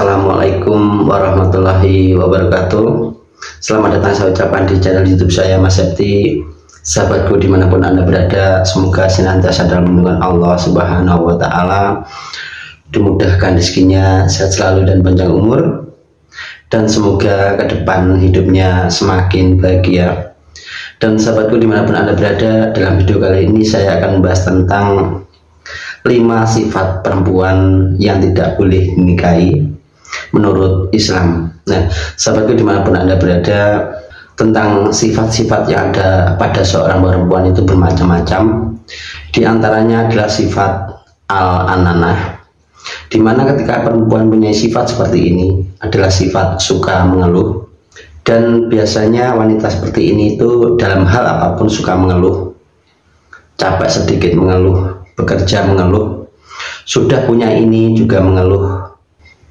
Assalamualaikum warahmatullahi wabarakatuh. Selamat datang saya ucapkan di channel YouTube saya, Mas Septi. Sahabatku dimanapun Anda berada, semoga senantiasa dalam lindungan Allah Subhanahu wa Ta'ala, dimudahkan rezekinya, sehat selalu dan panjang umur, dan semoga ke depan hidupnya semakin bahagia. Dan sahabatku dimanapun Anda berada, dalam video kali ini saya akan membahas tentang 5 sifat perempuan yang tidak boleh dinikahi menurut Islam. Nah, sahabatku dimanapun Anda berada, tentang sifat-sifat yang ada pada seorang perempuan itu bermacam-macam. Di antaranya adalah sifat al-ananah, dimana ketika perempuan punya sifat seperti ini adalah sifat suka mengeluh. Dan biasanya wanita seperti ini itu dalam hal apapun suka mengeluh, capek sedikit mengeluh, bekerja mengeluh, sudah punya ini juga mengeluh,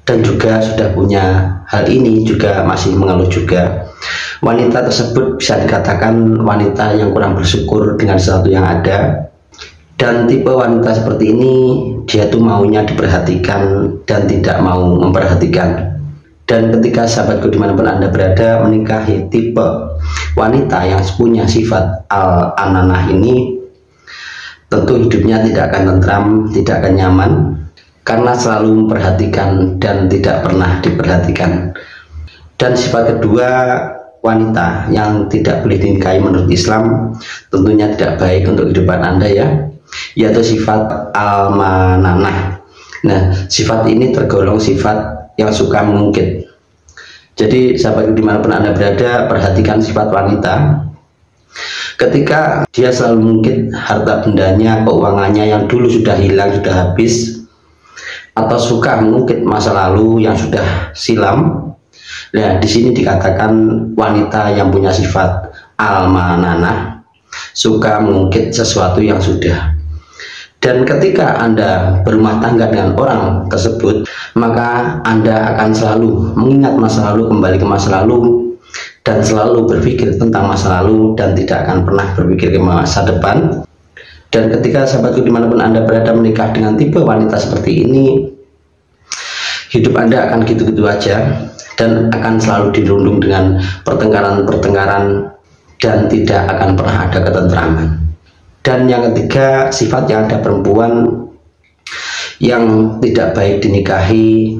dan juga sudah punya hal ini juga masih mengeluh juga. Wanita tersebut bisa dikatakan wanita yang kurang bersyukur dengan sesuatu yang ada. Dan tipe wanita seperti ini, dia tuh maunya diperhatikan dan tidak mau memperhatikan. Dan ketika sahabatku dimanapun Anda berada menikahi tipe wanita yang punya sifat al-ananah ini, tentu hidupnya tidak akan tentram, tidak akan nyaman, karena selalu memperhatikan dan tidak pernah diperhatikan. Dan sifat kedua wanita yang tidak boleh dinikahi menurut Islam, tentunya tidak baik untuk kehidupan Anda ya, yaitu sifat al-mananah. Nah, sifat ini tergolong sifat yang suka mengungkit. Jadi sahabat dimanapun Anda berada, perhatikan sifat wanita. Ketika dia selalu mengungkit harta bendanya, keuangannya yang dulu sudah hilang, sudah habis, atau suka mengungkit masa lalu yang sudah silam. Nah, di sini dikatakan wanita yang punya sifat al-mananah, suka mengungkit sesuatu yang sudah. Dan ketika Anda berumah tangga dengan orang tersebut, maka Anda akan selalu mengingat masa lalu, kembali ke masa lalu, dan selalu berpikir tentang masa lalu dan tidak akan pernah berpikir ke masa depan. Dan ketika sahabatku dimanapun Anda berada menikah dengan tipe wanita seperti ini, hidup Anda akan gitu-gitu aja dan akan selalu dirundung dengan pertengkaran-pertengkaran dan tidak akan pernah ada ketentraman. Dan yang ketiga, sifat yang ada perempuan yang tidak baik dinikahi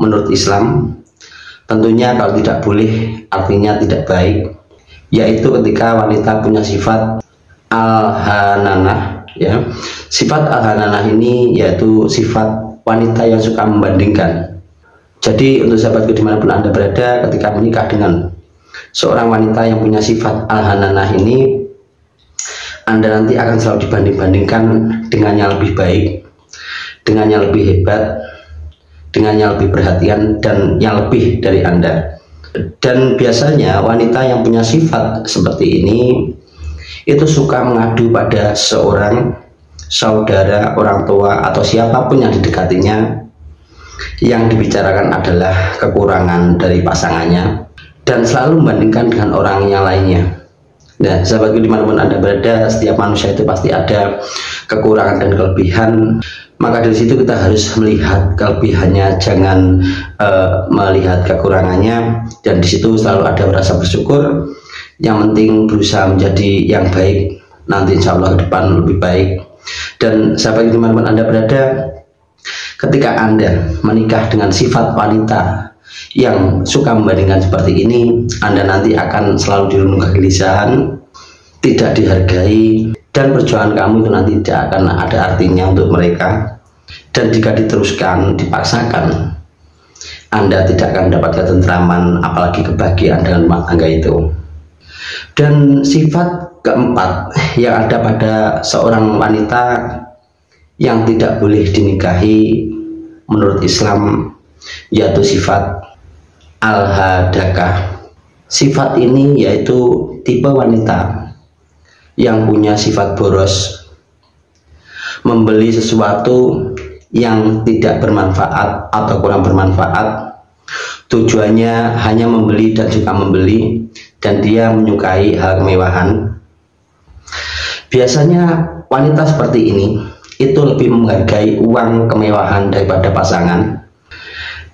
menurut Islam, tentunya kalau tidak boleh artinya tidak baik, yaitu ketika wanita punya sifat al-hananah ya. Sifat al-hananah ini yaitu sifat wanita yang suka membandingkan. Jadi untuk sahabatku dimanapun Anda berada, ketika menikah dengan seorang wanita yang punya sifat al-hananah ini, Anda nanti akan selalu dibanding-bandingkan dengan yang lebih baik, dengan yang lebih hebat, dengan yang lebih perhatian, dan yang lebih dari Anda. Dan biasanya wanita yang punya sifat seperti ini itu suka mengadu pada seorang saudara, orang tua, atau siapapun yang didekatinya, yang dibicarakan adalah kekurangan dari pasangannya dan selalu membandingkan dengan orang yang lainnya. Nah, sahabatku dimanapun Anda berada, setiap manusia itu pasti ada kekurangan dan kelebihan. Maka dari situ kita harus melihat kelebihannya, jangan melihat kekurangannya. Dan di situ selalu ada rasa bersyukur. Yang penting berusaha menjadi yang baik, nanti insya Allah ke depan lebih baik. Dan sahabat dimanapun Anda berada, ketika Anda menikah dengan sifat wanita yang suka membandingkan seperti ini, Anda nanti akan selalu dirundung kegelisahan, tidak dihargai, dan perjuangan kamu itu nanti tidak akan ada artinya untuk mereka. Dan jika diteruskan, dipaksakan, Anda tidak akan mendapatkan ketentraman, apalagi kebahagiaan dengan rumah tangga itu. Dan sifat keempat yang ada pada seorang wanita yang tidak boleh dinikahi menurut Islam, yaitu sifat al-hadakah. Sifat ini yaitu tipe wanita yang punya sifat boros, membeli sesuatu yang tidak bermanfaat atau kurang bermanfaat, tujuannya hanya membeli dan juga membeli, dan dia menyukai hal kemewahan. Biasanya wanita seperti ini itu lebih menghargai uang kemewahan daripada pasangan.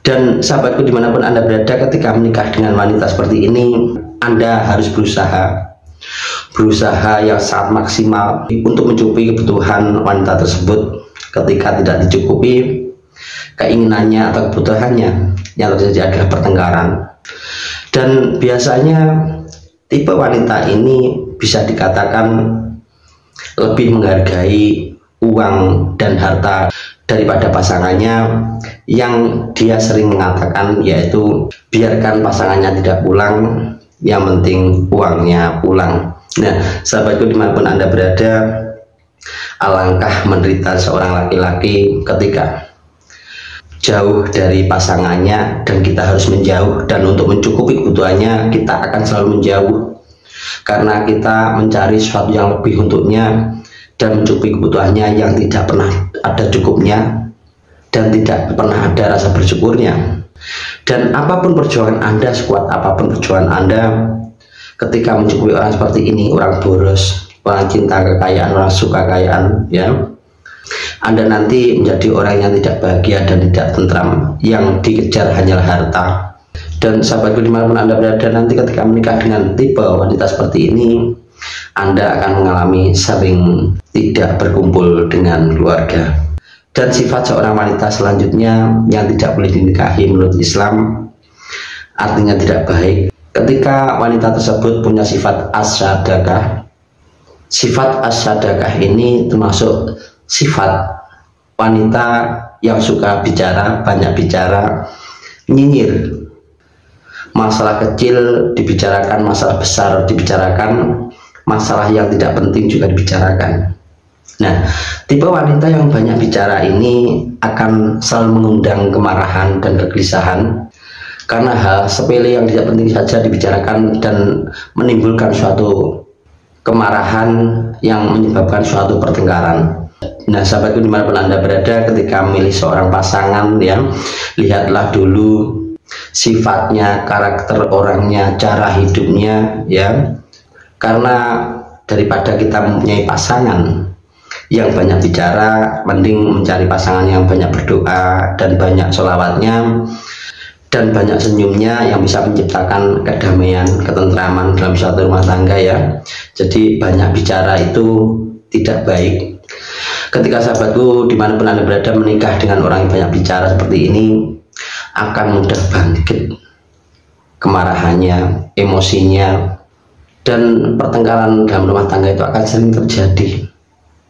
Dan sahabatku dimanapun Anda berada, ketika menikah dengan wanita seperti ini, Anda harus berusaha yang sangat maksimal untuk mencukupi kebutuhan wanita tersebut. Ketika tidak dicukupi keinginannya atau kebutuhannya, yang terjadi adalah pertengkaran. Dan biasanya tipe wanita ini bisa dikatakan lebih menghargai uang dan harta daripada pasangannya, yang dia sering mengatakan yaitu biarkan pasangannya tidak pulang, yang penting uangnya pulang. Nah, sahabatku dimanapun Anda berada, alangkah menderita seorang laki-laki ketika jauh dari pasangannya dan kita harus menjauh, dan untuk mencukupi kebutuhannya kita akan selalu menjauh karena kita mencari sesuatu yang lebih untuknya dan mencukupi kebutuhannya yang tidak pernah ada cukupnya dan tidak pernah ada rasa bersyukurnya. Dan apapun perjuangan Anda, sekuat apapun perjuangan Anda, ketika mencukupi orang seperti ini, orang boros, orang cinta kekayaan, orang suka kekayaan, ya, Anda nanti menjadi orang yang tidak bahagia dan tidak tentram, yang dikejar hanyalah harta. Dan sahabatku dimanapun Anda berada, nanti ketika menikah dengan tipe wanita seperti ini, Anda akan mengalami sering tidak berkumpul dengan keluarga. Dan sifat seorang wanita selanjutnya yang tidak boleh dinikahi menurut Islam, artinya tidak baik, ketika wanita tersebut punya sifat as-sadaqah. Sifat as-sadaqah ini termasuk sifat wanita yang suka bicara, banyak bicara, nyinyir. Masalah kecil dibicarakan, masalah besar dibicarakan, masalah yang tidak penting juga dibicarakan. Nah, tipe wanita yang banyak bicara ini akan selalu mengundang kemarahan dan kegelisahan karena hal sepele yang tidak penting saja dibicarakan dan menimbulkan suatu kemarahan yang menyebabkan suatu pertengkaran. Nah, sahabatku dimanapun Anda berada, ketika memilih seorang pasangan, ya, lihatlah dulu sifatnya, karakter orangnya, cara hidupnya, ya, karena daripada kita mempunyai pasangan yang banyak bicara, mending mencari pasangan yang banyak berdoa dan banyak sholawatnya dan banyak senyumnya, yang bisa menciptakan kedamaian, ketentraman dalam suatu rumah tangga, ya. Jadi banyak bicara itu tidak baik. Ketika sahabatku dimanapun Anda berada menikah dengan orang yang banyak bicara seperti ini, akan mudah bangkit kemarahannya, emosinya, dan pertengkaran dalam rumah tangga itu akan sering terjadi.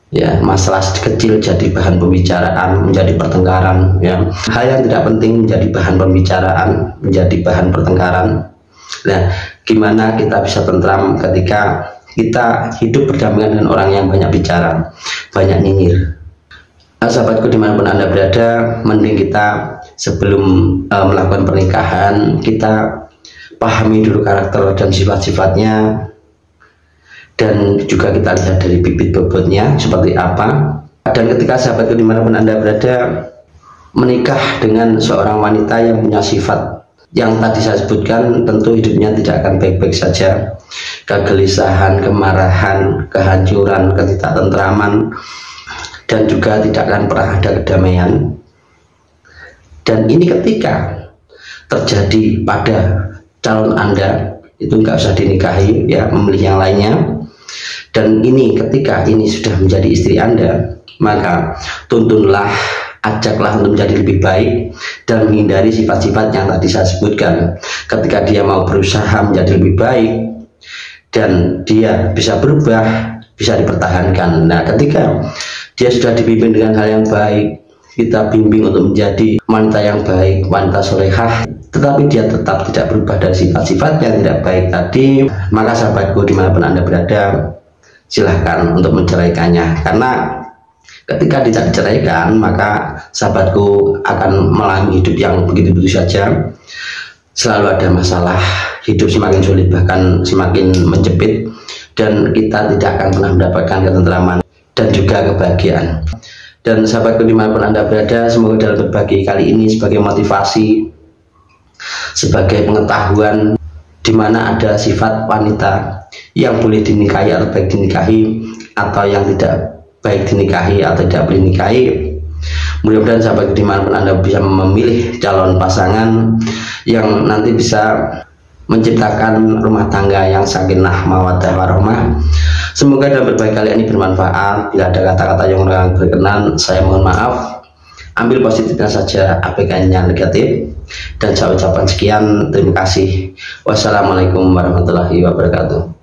Ya, masalah kecil jadi bahan pembicaraan, menjadi pertengkaran, ya. Hal yang tidak penting menjadi bahan pembicaraan, menjadi bahan pertengkaran. Nah, gimana kita bisa tentram ketika kita hidup berdampingan dengan orang yang banyak bicara, banyak nyinyir? Nah, sahabatku dimanapun Anda berada, mending kita sebelum melakukan pernikahan, kita pahami dulu karakter dan sifat-sifatnya, dan juga kita lihat dari bibit bobotnya seperti apa. Dan ketika sahabatku dimanapun Anda berada menikah dengan seorang wanita yang punya sifat yang tadi saya sebutkan, tentu hidupnya tidak akan baik-baik saja. Kegelisahan, kemarahan, kehancuran, ketidaktentraman, dan juga tidak akan pernah ada kedamaian. Dan ini ketika terjadi pada calon Anda, itu nggak usah dinikahi, ya, memilih yang lainnya. Dan ini ketika ini sudah menjadi istri Anda, maka tuntunlah, ajaklah untuk menjadi lebih baik dan menghindari sifat-sifat yang tadi saya sebutkan. Ketika dia mau berusaha menjadi lebih baik dan dia bisa berubah, bisa dipertahankan. Nah, ketika dia sudah dipimpin dengan hal yang baik, kita bimbing untuk menjadi wanita yang baik, wanita solehah, tetapi dia tetap tidak berubah dari sifat-sifat yang tidak baik tadi, maka sahabatku dimanapun Anda berada, silahkan untuk menceraikannya. Karena ketika tidak diceraikan, maka sahabatku akan mengalami hidup yang begitu-begitu saja. Selalu ada masalah, hidup semakin sulit, bahkan semakin menjepit, dan kita tidak akan pernah mendapatkan ketentraman dan juga kebahagiaan. Dan sahabatku dimanapun Anda berada, semoga dalam berbagi kali ini sebagai motivasi, sebagai pengetahuan di mana ada sifat wanita yang boleh dinikahi atau baik dinikahi, atau yang tidak baik dinikahi atau tidak boleh dinikahi. Mudah-mudahan sahabat dimanapun Anda bisa memilih calon pasangan yang nanti bisa menciptakan rumah tangga yang sakinah mawaddah warahmah. Semoga dalam berbagi kali ini bermanfaat. Bila ada kata-kata yang kurang berkenan, saya mohon maaf. Ambil positifnya saja, abaikan yang negatif. Dan saya ucapkan sekian, terima kasih. Wassalamualaikum warahmatullahi wabarakatuh.